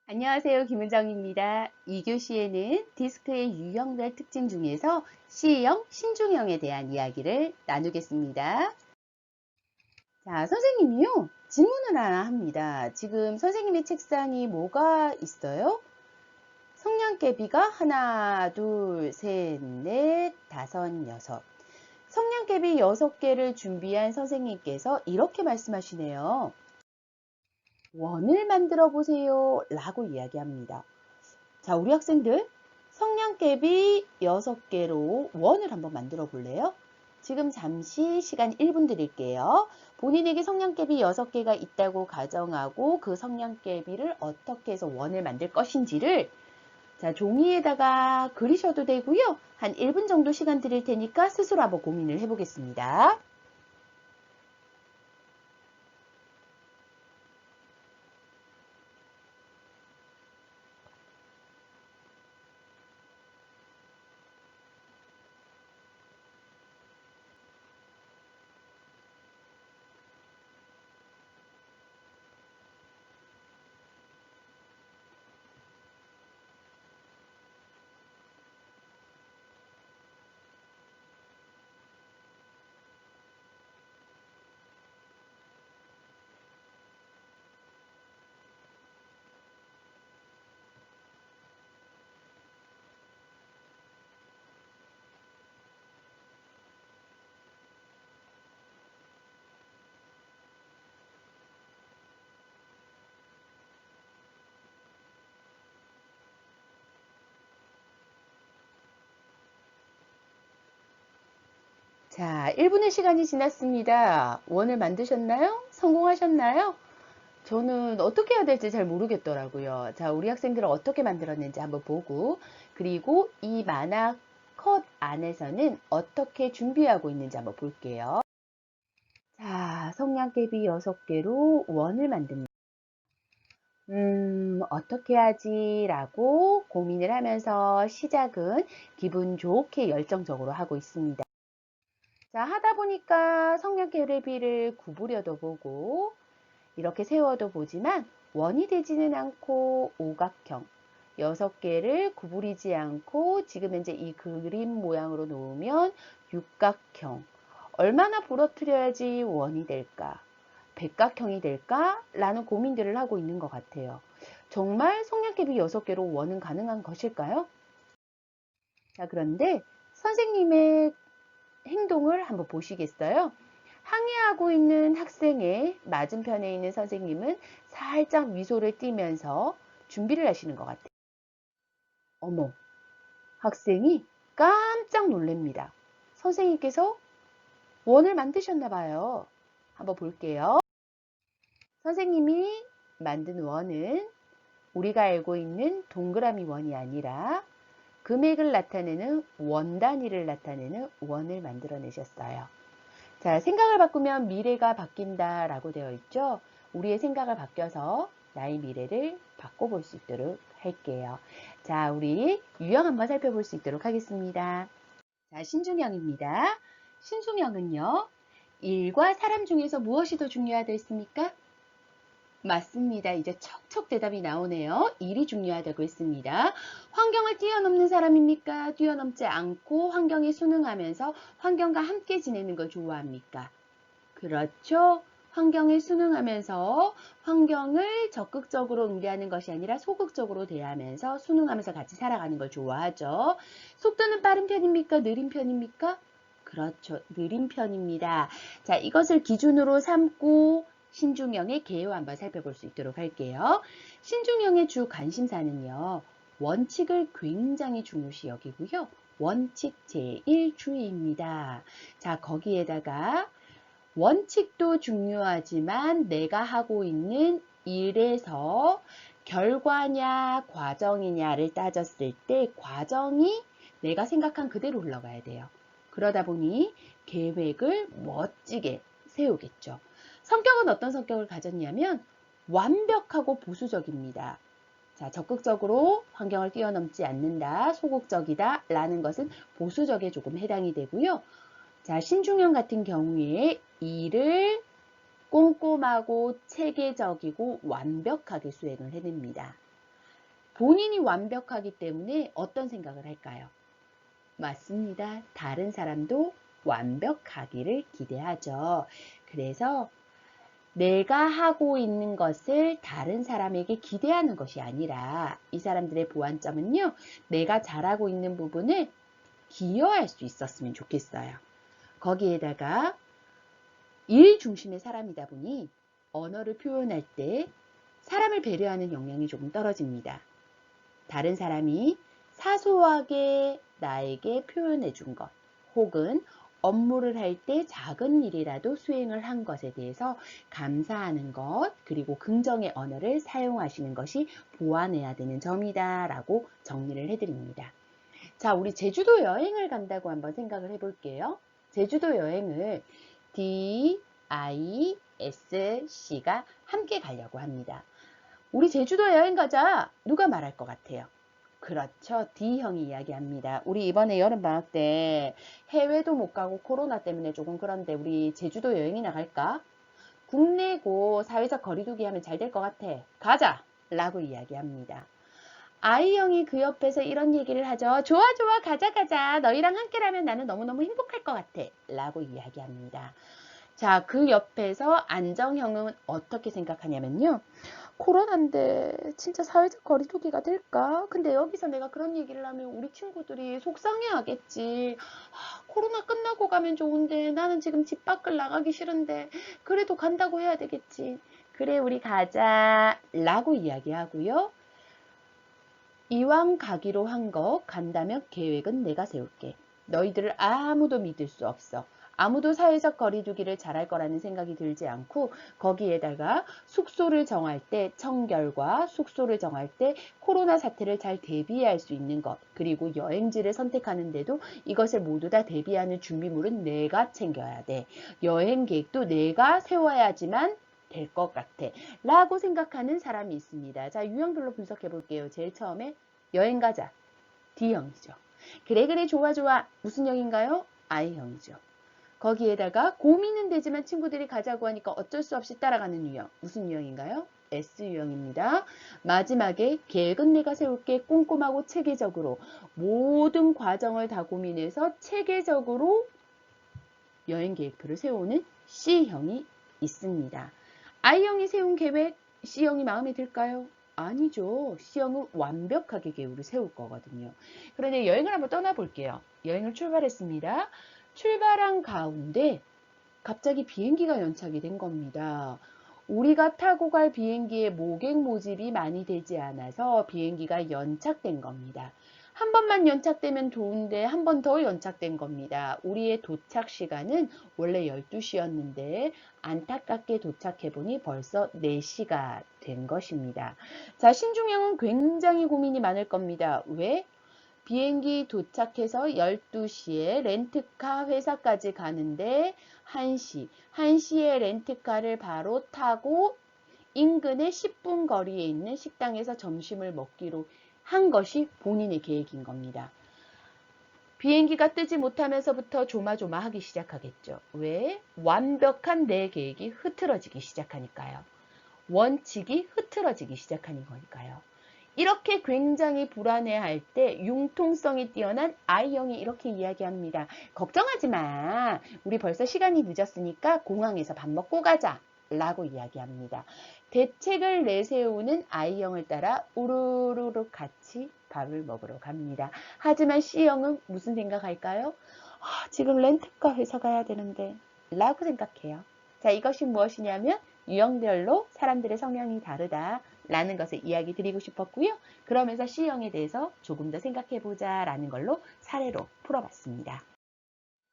안녕하세요. 김은정입니다. 2교시에는 디스크의 유형별 특징 중에서 C형, 신중형에 대한 이야기를 나누겠습니다. 자, 선생님이요. 질문을 하나 합니다. 지금 선생님의 책상이 뭐가 있어요? 성냥개비가 하나, 둘, 셋, 넷, 다섯, 여섯. 성냥개비 6개를 준비한 선생님께서 이렇게 말씀하시네요. 원을 만들어 보세요. 라고 이야기합니다. 자, 우리 학생들 성냥개비 6개로 원을 한번 만들어 볼래요? 지금 잠시 시간 1분 드릴게요. 본인에게 성냥개비 6개가 있다고 가정하고 그 성냥개비를 어떻게 해서 원을 만들 것인지를 자, 종이에다가 그리셔도 되고요. 한 1분 정도 시간 드릴 테니까 스스로 한번 고민을 해보겠습니다. 자, 1분의 시간이 지났습니다. 원을 만드셨나요? 성공하셨나요? 저는 어떻게 해야 될지 잘 모르겠더라고요. 자, 우리 학생들은 어떻게 만들었는지 한번 보고, 그리고 이 만화 컷 안에서는 어떻게 준비하고 있는지 한번 볼게요. 자, 성냥개비 6개로 원을 만듭니다. 어떻게 하지? 라고 고민을 하면서 시작은 기분 좋게 열정적으로 하고 있습니다. 자, 하다 보니까 성냥개비를 구부려도 보고, 이렇게 세워도 보지만 원이 되지는 않고 오각형 6개를 구부리지 않고 지금 현재 이 그림 모양으로 놓으면 육각형 얼마나 부러뜨려야지 원이 될까? 백각형이 될까? 라는 고민들을 하고 있는 것 같아요. 정말 성냥개비 6개로 원은 가능한 것일까요? 자, 그런데 선생님의 행동을 한번 보시겠어요? 항의하고 있는 학생의 맞은편에 있는 선생님은 살짝 미소를 띠면서 준비를 하시는 것 같아요. 어머, 학생이 깜짝 놀랍니다. 선생님께서 원을 만드셨나 봐요. 한번 볼게요. 선생님이 만든 원은 우리가 알고 있는 동그라미 원이 아니라 금액을 나타내는 원 단위를 나타내는 원을 만들어내셨어요. 자, 생각을 바꾸면 미래가 바뀐다라고 되어 있죠. 우리의 생각을 바뀌어서 나의 미래를 바꿔볼 수 있도록 할게요. 자, 우리 유형 한번 살펴볼 수 있도록 하겠습니다. 자, 신중형입니다. 신중형은요, 일과 사람 중에서 무엇이 더 중요하다 했습니까? 맞습니다. 이제 척척 대답이 나오네요. 일이 중요하다고 했습니다. 환경을 뛰어넘는 사람입니까? 뛰어넘지 않고 환경에 순응하면서 환경과 함께 지내는 걸 좋아합니까? 그렇죠. 환경에 순응하면서 환경을 적극적으로 응대하는 것이 아니라 소극적으로 대하면서 순응하면서 같이 살아가는 걸 좋아하죠. 속도는 빠른 편입니까? 느린 편입니까? 그렇죠. 느린 편입니다. 자, 이것을 기준으로 삼고 신중형의 개요 한번 살펴볼 수 있도록 할게요. 신중형의 주 관심사는요. 원칙을 굉장히 중요시 여기고요. 원칙 제1주의입니다. 자, 거기에다가 원칙도 중요하지만 내가 하고 있는 일에서 결과냐 과정이냐를 따졌을 때 과정이 내가 생각한 그대로 흘러가야 돼요. 그러다 보니 계획을 멋지게 세우겠죠. 성격은 어떤 성격을 가졌냐면 완벽하고 보수적입니다. 자, 적극적으로 환경을 뛰어넘지 않는다, 소극적이다 라는 것은 보수적에 조금 해당이 되고요. 자, 신중형 같은 경우에 일을 꼼꼼하고 체계적이고 완벽하게 수행을 해냅니다. 본인이 완벽하기 때문에 어떤 생각을 할까요? 맞습니다. 다른 사람도 완벽하기를 기대하죠. 그래서 내가 하고 있는 것을 다른 사람에게 기대하는 것이 아니라 이 사람들의 보완점은요. 내가 잘하고 있는 부분을 기여할 수 있었으면 좋겠어요. 거기에다가 일 중심의 사람이다 보니 언어를 표현할 때 사람을 배려하는 역량이 조금 떨어집니다. 다른 사람이 사소하게 나에게 표현해 준 것, 혹은 업무를 할 때 작은 일이라도 수행을 한 것에 대해서 감사하는 것, 그리고 긍정의 언어를 사용하시는 것이 보완해야 되는 점이다 라고 정리를 해드립니다. 자, 우리 제주도 여행을 간다고 한번 생각을 해볼게요. 제주도 여행을 DISC가 함께 가려고 합니다. 우리 제주도 여행 가자. 누가 말할 것 같아요? 그렇죠. D형이 이야기합니다. 우리 이번에 여름방학 때 해외도 못 가고 코로나 때문에 조금 그런데 우리 제주도 여행이나 갈까? 국내고 사회적 거리두기 하면 잘 될 것 같아. 가자! 라고 이야기합니다. I형이 그 옆에서 이런 얘기를 하죠. 좋아, 좋아, 가자, 가자. 너희랑 함께라면 나는 너무너무 행복할 것 같아. 라고 이야기합니다. 자, 그 옆에서 안정형은 어떻게 생각하냐면요. 코로나인데 진짜 사회적 거리두기가 될까? 근데 여기서 내가 그런 얘기를 하면 우리 친구들이 속상해 하겠지. 코로나 끝나고 가면 좋은데 나는 지금 집 밖을 나가기 싫은데 그래도 간다고 해야 되겠지. 그래, 우리 가자. 라고 이야기하고요. 이왕 가기로 한 거 간다면 계획은 내가 세울게. 너희들을 아무도 믿을 수 없어. 아무도 사회적 거리두기를 잘할 거라는 생각이 들지 않고 거기에다가 숙소를 정할 때 청결과 숙소를 정할 때 코로나 사태를 잘 대비할 수 있는 것, 그리고 여행지를 선택하는데도 이것을 모두 다 대비하는 준비물은 내가 챙겨야 돼. 여행 계획도 내가 세워야지만 될 것 같아 라고 생각하는 사람이 있습니다. 자, 유형별로 분석해 볼게요. 제일 처음에 여행 가자. D형이죠. 그래 그래 좋아 좋아. 무슨 형인가요? I형이죠. 거기에다가 고민은 되지만 친구들이 가자고 하니까 어쩔 수 없이 따라가는 유형. 무슨 유형인가요? S유형입니다. 마지막에 계획은 내가 세울게. 꼼꼼하고 체계적으로 모든 과정을 다 고민해서 체계적으로 여행 계획표를 세우는 C형이 있습니다. I형이 세운 계획 C형이 마음에 들까요? 아니죠. C형은 완벽하게 계획을 세울 거거든요. 그런데 여행을 한번 떠나볼게요. 여행을 출발했습니다. 출발한 가운데 갑자기 비행기가 연착이 된 겁니다. 우리가 타고 갈 비행기의 모객 모집이 많이 되지 않아서 비행기가 연착된 겁니다. 한 번만 연착되면 좋은데 한 번 더 연착된 겁니다. 우리의 도착 시간은 원래 12시였는데 안타깝게 도착해보니 벌써 4시가 된 것입니다. 자, 신중형은 굉장히 고민이 많을 겁니다. 왜? 비행기 도착해서 12시에 렌트카 회사까지 가는데 1시, 1시에 렌트카를 바로 타고 인근의 10분 거리에 있는 식당에서 점심을 먹기로 한 것이 본인의 계획인 겁니다. 비행기가 뜨지 못하면서부터 조마조마하기 시작하겠죠. 왜? 완벽한 내 계획이 흐트러지기 시작하니까요. 원칙이 흐트러지기 시작하는 거니까요. 이렇게 굉장히 불안해할 때 융통성이 뛰어난 I형이 이렇게 이야기합니다. 걱정하지 마. 우리 벌써 시간이 늦었으니까 공항에서 밥 먹고 가자. 라고 이야기합니다. 대책을 내세우는 I형을 따라 우르르르 같이 밥을 먹으러 갑니다. 하지만 C형은 무슨 생각할까요? 지금 렌트카 회사 가야 되는데 라고 생각해요. 자, 이것이 무엇이냐면 유형별로 사람들의 성향이 다르다라는 것을 이야기 드리고 싶었고요. 그러면서 C형에 대해서 조금 더 생각해보자 라는 걸로 사례로 풀어봤습니다.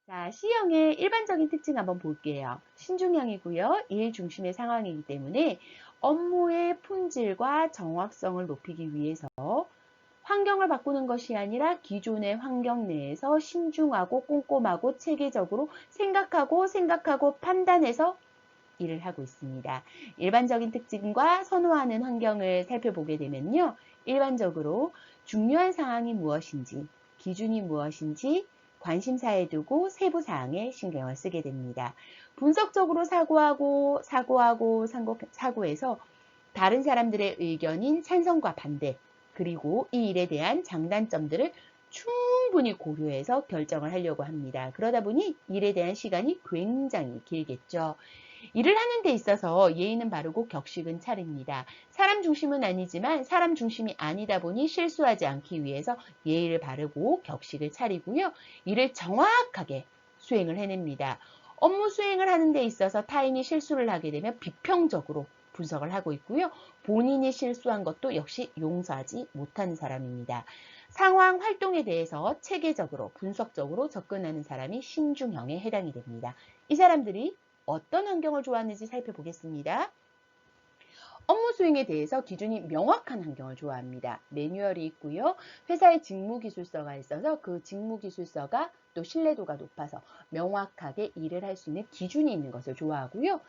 자, C형의 일반적인 특징 한번 볼게요. 신중형이고요. 일 중심의 상황이기 때문에 업무의 품질과 정확성을 높이기 위해서 환경을 바꾸는 것이 아니라 기존의 환경 내에서 신중하고 꼼꼼하고 체계적으로 생각하고 판단해서 일을 하고 있습니다. 일반적인 특징과 선호하는 환경을 살펴보게 되면요. 일반적으로 중요한 사항이 무엇인지, 기준이 무엇인지 관심사에 두고 세부 사항에 신경을 쓰게 됩니다. 분석적으로 사고해서 다른 사람들의 의견인 찬성과 반대, 그리고 이 일에 대한 장단점들을 충분히 고려해서 결정을 하려고 합니다. 그러다 보니 일에 대한 시간이 굉장히 길겠죠. 일을 하는 데 있어서 예의는 바르고 격식은 차립니다. 사람 중심은 아니지만 사람 중심이 아니다 보니 실수하지 않기 위해서 예의를 바르고 격식을 차리고요. 일을 정확하게 수행을 해냅니다. 업무 수행을 하는 데 있어서 타인이 실수를 하게 되면 비평적으로 분석을 하고 있고요. 본인이 실수한 것도 역시 용서하지 못하는 사람입니다. 상황 활동에 대해서 체계적으로 분석적으로 접근하는 사람이 신중형에 해당이 됩니다. 이 사람들이 어떤 환경을 좋아하는지 살펴보겠습니다. 업무 수행에 대해서 기준이 명확한 환경을 좋아합니다. 매뉴얼이 있고요. 회사에 직무기술서가 있어서 그 직무기술서가 또 신뢰도가 높아서 명확하게 일을 할 수 있는 기준이 있는 것을 좋아하고요.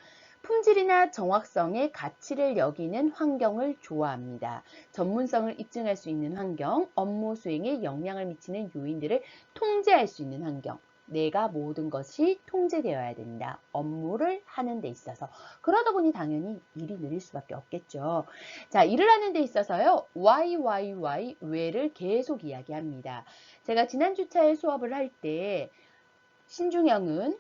품질이나 정확성의 가치를 여기는 환경을 좋아합니다. 전문성을 입증할 수 있는 환경, 업무 수행에 영향을 미치는 요인들을 통제할 수 있는 환경, 내가 모든 것이 통제되어야 된다. 업무를 하는 데 있어서. 그러다 보니 당연히 일이 느릴 수밖에 없겠죠. 자, 일을 하는 데 있어서요. why, 왜를 계속 이야기합니다. 제가 지난 주차에 수업을 할 때 신중형은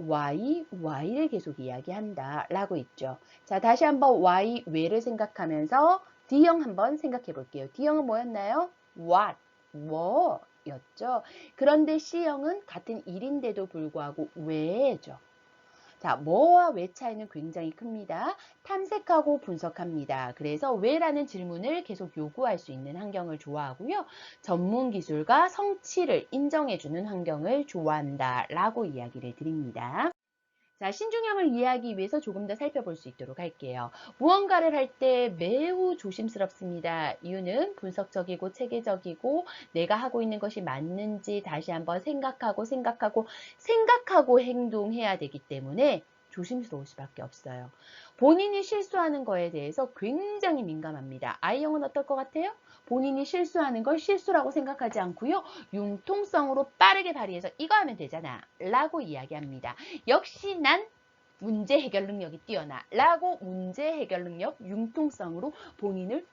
why를 계속 이야기한다 라고 있죠. 자, 다시 한번 why, 왜를 생각하면서 D형 한번 생각해 볼게요. D형은 뭐였나요? what, 뭐 였죠. 그런데 C형은 같은 일인데도 불구하고 왜죠. 자, 뭐와 왜 차이는 굉장히 큽니다. 탐색하고 분석합니다. 그래서 왜라는 질문을 계속 요구할 수 있는 환경을 좋아하고요. 전문 기술과 성취를 인정해주는 환경을 좋아한다 라고 이야기를 드립니다. 자, 신중형을 이해하기 위해서 조금 더 살펴볼 수 있도록 할게요. 무언가를 할 때 매우 조심스럽습니다. 이유는 분석적이고 체계적이고 내가 하고 있는 것이 맞는지 다시 한번 생각하고 행동해야 되기 때문에 조심스러울 수밖에 없어요. 본인이 실수하는 거에 대해서 굉장히 민감합니다. I형은 어떨 것 같아요? 본인이 실수하는 걸 실수라고 생각하지 않고요. 융통성으로 빠르게 발휘해서 이거 하면 되잖아 라고 이야기합니다. 역시 난 문제 해결 능력이 뛰어나 라고 문제 해결 능력, 융통성으로 본인을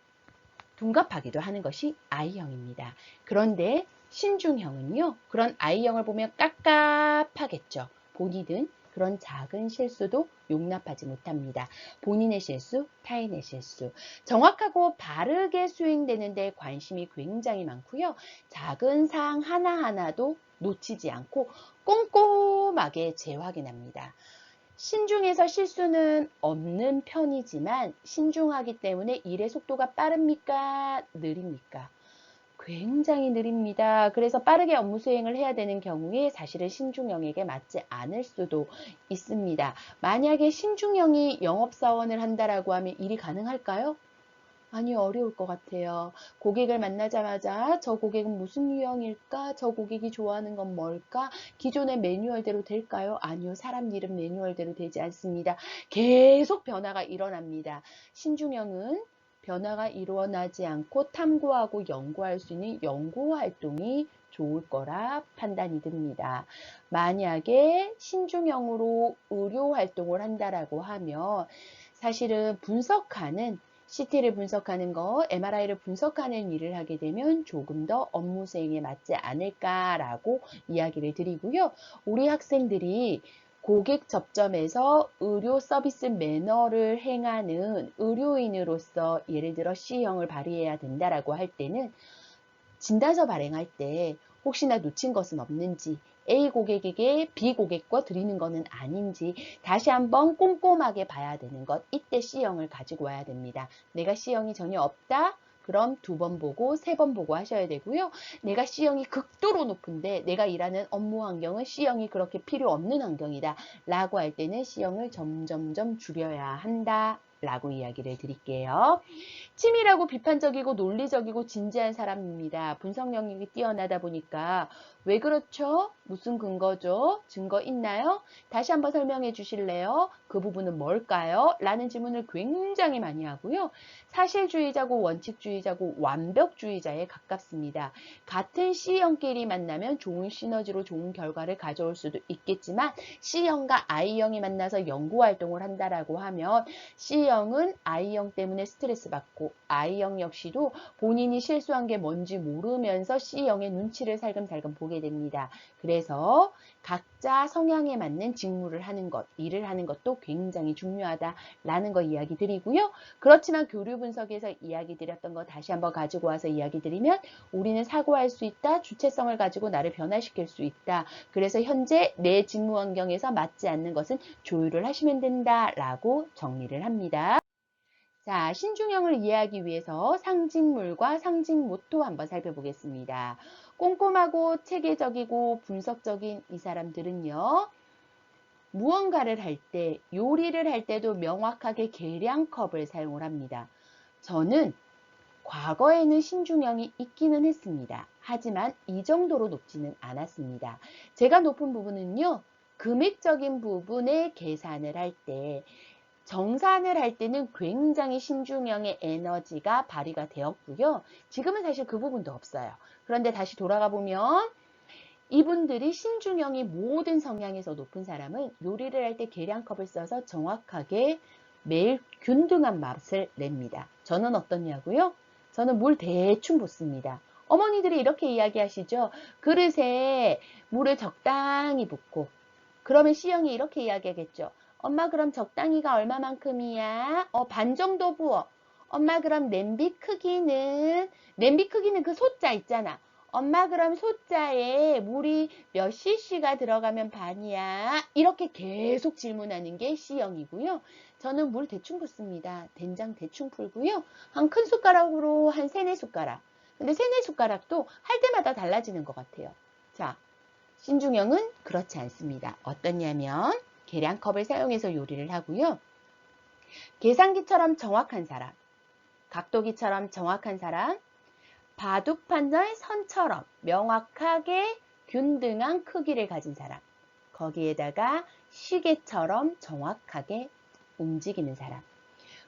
둔갑하기도 하는 것이 I형입니다. 그런데 신중형은요. 그런 I형을 보면 깝깝하겠죠. 본인은 그런 작은 실수도 용납하지 못합니다. 본인의 실수, 타인의 실수. 정확하고 바르게 수행되는 데 관심이 굉장히 많고요. 작은 사항 하나하나도 놓치지 않고 꼼꼼하게 재확인합니다. 신중해서 실수는 없는 편이지만 신중하기 때문에 일의 속도가 빠릅니까? 느립니까? 굉장히 느립니다. 그래서 빠르게 업무 수행을 해야 되는 경우에 사실은 신중형에게 맞지 않을 수도 있습니다. 만약에 신중형이 영업사원을 한다라고 하면 일이 가능할까요? 아니요, 어려울 것 같아요. 고객을 만나자마자 저 고객은 무슨 유형일까? 저 고객이 좋아하는 건 뭘까? 기존의 매뉴얼대로 될까요? 아니요, 사람 일은 매뉴얼대로 되지 않습니다. 계속 변화가 일어납니다. 신중형은 변화가 일어나지 않고 탐구하고 연구할 수 있는 연구 활동이 좋을 거라 판단이 듭니다. 만약에 신중형으로 의료 활동을 한다라고 하면 사실은 분석하는 CT를 분석하는 거, MRI를 분석하는 일을 하게 되면 조금 더 업무 수행에 맞지 않을까라고 이야기를 드리고요. 우리 학생들이 고객 접점에서 의료 서비스 매너를 행하는 의료인으로서 예를 들어 C형을 발휘해야 된다라고 할 때는 진단서 발행할 때 혹시나 놓친 것은 없는지 A 고객에게 B 고객과 드리는 것은 아닌지 다시 한번 꼼꼼하게 봐야 되는 것. 이때 C형을 가지고 와야 됩니다. 내가 C형이 전혀 없다? 그럼 2번 보고 3번 보고 하셔야 되고요. 내가 C형이 극도로 높은데 내가 일하는 업무 환경은 C형이 그렇게 필요 없는 환경이다 라고 할 때는 C형을 점점점 줄여야 한다 라고 이야기를 드릴게요. 치밀하고 비판적이고 논리적이고 진지한 사람입니다. 분석 능력이 뛰어나다 보니까 왜 그렇죠? 무슨 근거죠? 증거 있나요? 다시 한번 설명해 주실래요? 그 부분은 뭘까요? 라는 질문을 굉장히 많이 하고요. 사실주의자고 원칙주의자고 완벽주의자에 가깝습니다. 같은 C형끼리 만나면 좋은 시너지로 좋은 결과를 가져올 수도 있겠지만 C형과 I형이 만나서 연구활동을 한다라고 하면 C형은 I형 때문에 스트레스 받고 I형 역시도 본인이 실수한 게 뭔지 모르면서 C형의 눈치를 살금살금 보게 됩니다. 그래서 각자 성향에 맞는 직무를 하는 것, 일을 하는 것도 굉장히 중요하다라는 거 이야기 드리고요. 그렇지만 교류 분석에서 이야기 드렸던 거 다시 한번 가지고 와서 이야기 드리면 우리는 사고할 수 있다, 주체성을 가지고 나를 변화시킬 수 있다. 그래서 현재 내 직무 환경에서 맞지 않는 것은 조율을 하시면 된다라고 정리를 합니다. 자, 신중형을 이해하기 위해서 상징물과 상징 모토 한번 살펴보겠습니다. 꼼꼼하고 체계적이고 분석적인 이 사람들은요. 무언가를 할 때, 요리를 할 때도 명확하게 계량컵을 사용을 합니다. 저는 과거에는 신중형이 있기는 했습니다. 하지만 이 정도로 높지는 않았습니다. 제가 높은 부분은요. 금액적인 부분의 계산을 할 때, 정산을 할 때는 굉장히 신중형의 에너지가 발휘가 되었고요. 지금은 사실 그 부분도 없어요. 그런데 다시 돌아가 보면 이분들이 신중형이 모든 성향에서 높은 사람은 요리를 할 때 계량컵을 써서 정확하게 매일 균등한 맛을 냅니다. 저는 어떻냐고요? 저는 물 대충 붓습니다. 어머니들이 이렇게 이야기하시죠. 그릇에 물을 적당히 붓고 그러면 C형이 이렇게 이야기하겠죠. 엄마 그럼 적당히가 얼마만큼이야? 반 정도 부어. 엄마 그럼 냄비 크기는 그 소자 있잖아. 엄마 그럼 소자에 물이 몇 cc가 들어가면 반이야? 이렇게 계속 질문하는 게 C형이고요. 저는 물 대충 붓습니다. 된장 대충 풀고요. 한 큰 숟가락으로 한 3, 4숟가락. 근데 3, 4숟가락도 할 때마다 달라지는 것 같아요. 자, 신중형은 그렇지 않습니다. 어떠냐면 계량컵을 사용해서 요리를 하고요. 계산기처럼 정확한 사람, 각도기처럼 정확한 사람, 바둑판의 선처럼 명확하게 균등한 크기를 가진 사람, 거기에다가 시계처럼 정확하게 움직이는 사람,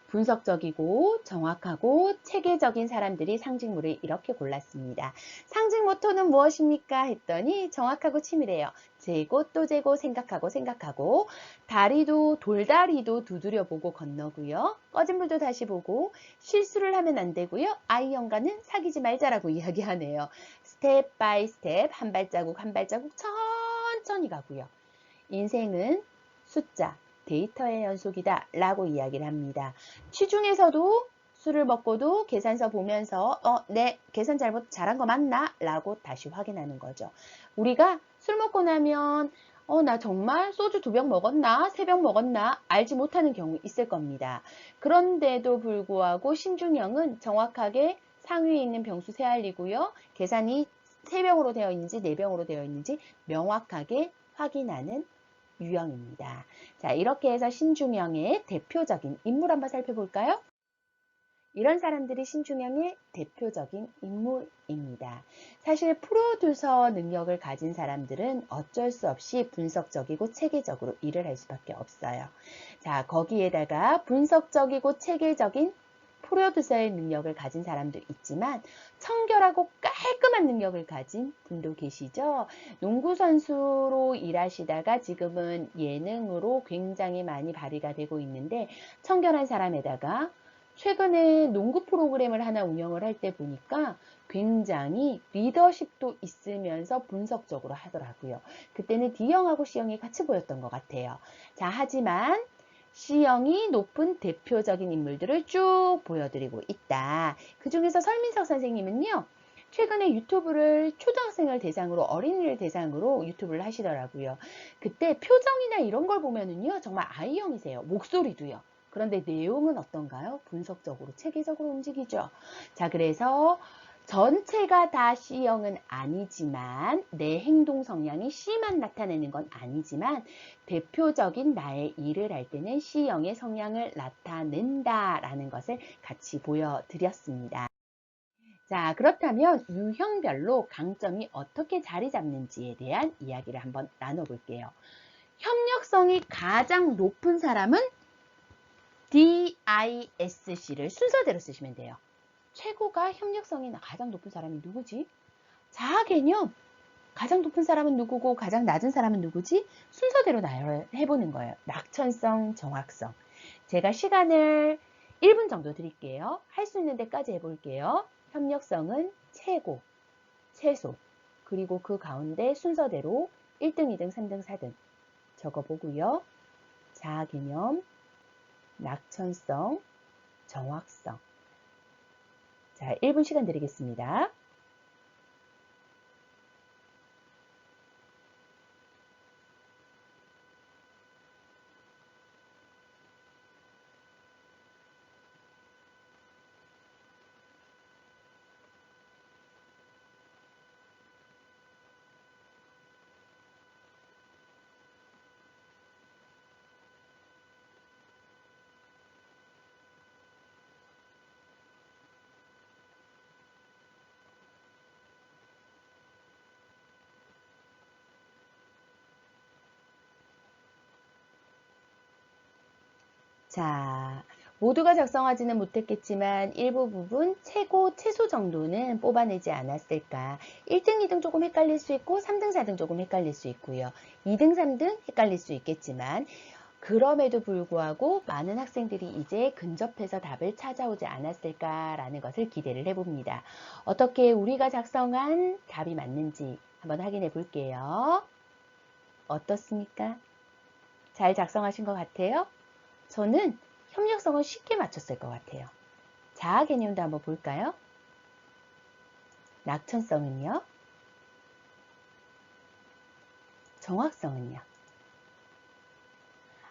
분석적이고 정확하고 체계적인 사람들이 상징물을 이렇게 골랐습니다. 상징 모토는 무엇입니까? 했더니 정확하고 치밀해요. 재고 또 재고 생각하고 다리도 돌다리도 두드려보고 건너고요. 꺼진 불도 다시 보고 실수를 하면 안 되고요. I형과는 사귀지 말자라고 이야기하네요. 스텝 바이 스텝 한 발자국 한 발자국 천천히 가고요. 인생은 숫자, 데이터의 연속이다 라고 이야기를 합니다. 취중에서도 술을 먹고도 계산서 보면서 네, 계산 잘한 거 맞나? 라고 다시 확인하는 거죠. 우리가 술 먹고 나면 나 정말 소주 2병 먹었나? 3병 먹었나? 알지 못하는 경우 있을 겁니다. 그런데도 불구하고 신중형은 정확하게 상위에 있는 병수 세알이고요. 계산이 3병으로 되어 있는지 4병으로 되어 있는지 명확하게 확인하는 유형입니다. 자, 이렇게 해서 신중형의 대표적인 인물 한번 살펴볼까요? 이런 사람들이 신중형의 대표적인 인물입니다. 사실 프로듀서 능력을 가진 사람들은 어쩔 수 없이 분석적이고 체계적으로 일을 할 수밖에 없어요. 자, 거기에다가 분석적이고 체계적인 프로듀서의 능력을 가진 사람도 있지만 청결하고 깔끔한 능력을 가진 분도 계시죠. 농구 선수로 일하시다가 지금은 예능으로 굉장히 많이 발휘가 되고 있는데 청결한 사람에다가 최근에 농구 프로그램을 하나 운영을 할 때 보니까 굉장히 리더십도 있으면서 분석적으로 하더라고요. 그때는 D형하고 C형이 같이 보였던 것 같아요. 자, 하지만 C형이 높은 대표적인 인물들을 쭉 보여드리고 있다. 그 중에서 설민석 선생님은요. 최근에 유튜브를 초등학생을 대상으로 어린이를 대상으로 유튜브를 하시더라고요. 그때 표정이나 이런 걸 보면은요. 정말 I형이세요. 목소리도요. 그런데 내용은 어떤가요? 분석적으로 체계적으로 움직이죠. 자, 그래서 전체가 다 C형은 아니지만 내 행동 성향이 C만 나타내는 건 아니지만 대표적인 나의 일을 할 때는 C형의 성향을 나타낸다라는 것을 같이 보여드렸습니다. 자, 그렇다면 유형별로 강점이 어떻게 자리 잡는지에 대한 이야기를 한번 나눠볼게요. 협력성이 가장 높은 사람은 DISC를 순서대로 쓰시면 돼요. 최고가 협력성이 가장 높은 사람이 누구지? 자아 개념. 가장 높은 사람은 누구고 가장 낮은 사람은 누구지? 순서대로 해보는 거예요. 낙천성, 정확성. 제가 시간을 1분 정도 드릴게요. 할 수 있는 데까지 해볼게요. 협력성은 최고, 최소, 그리고 그 가운데 순서대로 1등, 2등, 3등, 4등 적어보고요. 자아 개념, 낙천성, 정확성. 자, 1분 시간 드리겠습니다. 자, 모두가 작성하지는 못했겠지만 일부 부분 최고, 최소 정도는 뽑아내지 않았을까. 1등, 2등 조금 헷갈릴 수 있고 3등, 4등 조금 헷갈릴 수 있고요. 2등, 3등 헷갈릴 수 있겠지만 그럼에도 불구하고 많은 학생들이 이제 근접해서 답을 찾아오지 않았을까라는 것을 기대를 해봅니다. 어떻게 우리가 작성한 답이 맞는지 한번 확인해 볼게요. 어떻습니까? 잘 작성하신 것 같아요? 저는 협력성을 쉽게 맞췄을 것 같아요. 자아 개념도 한번 볼까요? 낙천성은요? 정확성은요?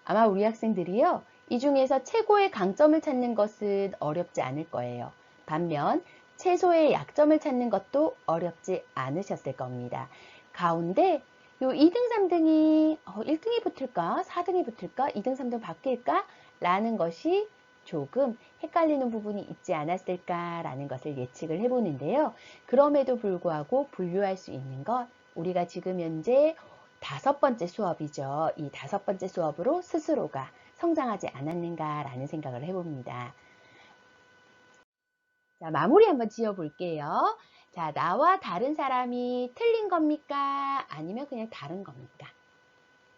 아마 우리 학생들이요, 이 중에서 최고의 강점을 찾는 것은 어렵지 않을 거예요. 반면 최소의 약점을 찾는 것도 어렵지 않으셨을 겁니다. 가운데 요 2등, 3등이 1등이 붙을까? 4등이 붙을까? 2등, 3등 바뀔까? 라는 것이 조금 헷갈리는 부분이 있지 않았을까라는 것을 예측을 해보는데요. 그럼에도 불구하고 분류할 수 있는 것, 우리가 지금 현재 5번째 수업이죠. 이 5번째 수업으로 스스로가 성장하지 않았는가라는 생각을 해봅니다. 자, 마무리 한번 지어볼게요. 자, 나와 다른 사람이 틀린 겁니까? 아니면 그냥 다른 겁니까?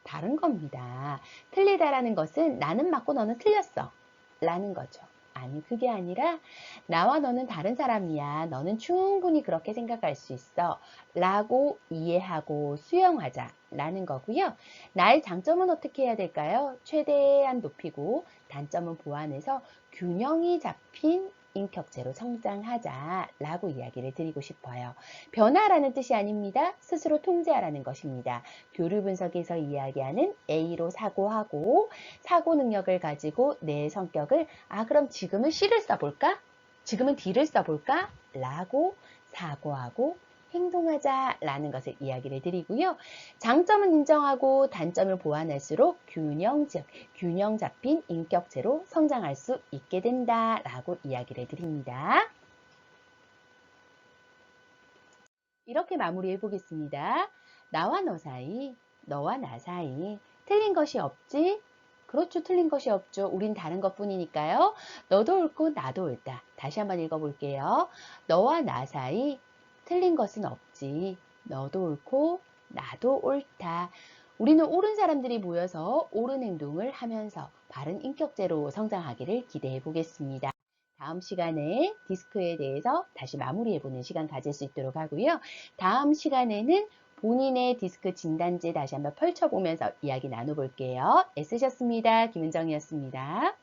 다른 겁니다. 틀리다라는 것은 나는 맞고 너는 틀렸어 라는 거죠. 아니, 그게 아니라 나와 너는 다른 사람이야. 너는 충분히 그렇게 생각할 수 있어 라고 이해하고 수용하자 라는 거고요. 나의 장점은 어떻게 해야 될까요? 최대한 높이고 단점은 보완해서 균형이 잡힌 인격체로 성장하자 라고 이야기를 드리고 싶어요. 변화라는 뜻이 아닙니다. 스스로 통제하라는 것입니다. 교류 분석에서 이야기하는 A로 사고하고 사고 능력을 가지고 내 성격을 그럼 지금은 C를 써볼까? 지금은 D를 써볼까? 라고 사고하고 행동하자라는 것을 이야기를 드리고요. 장점은 인정하고 단점을 보완할수록 균형 잡힌 인격체로 성장할 수 있게 된다라고 이야기를 드립니다. 이렇게 마무리해 보겠습니다. 나와 너 사이, 너와 나 사이 틀린 것이 없지? 그렇죠. 틀린 것이 없죠. 우린 다른 것뿐이니까요. 너도 옳고 나도 옳다. 다시 한번 읽어볼게요. 너와 나 사이 틀린 것은 없지. 너도 옳고 나도 옳다. 우리는 옳은 사람들이 모여서 옳은 행동을 하면서 바른 인격체로 성장하기를 기대해 보겠습니다. 다음 시간에 디스크에 대해서 다시 마무리해보는 시간 가질 수 있도록 하고요. 다음 시간에는 본인의 디스크 진단지 다시 한번 펼쳐보면서 이야기 나눠볼게요. 애쓰셨습니다. 김은정이었습니다.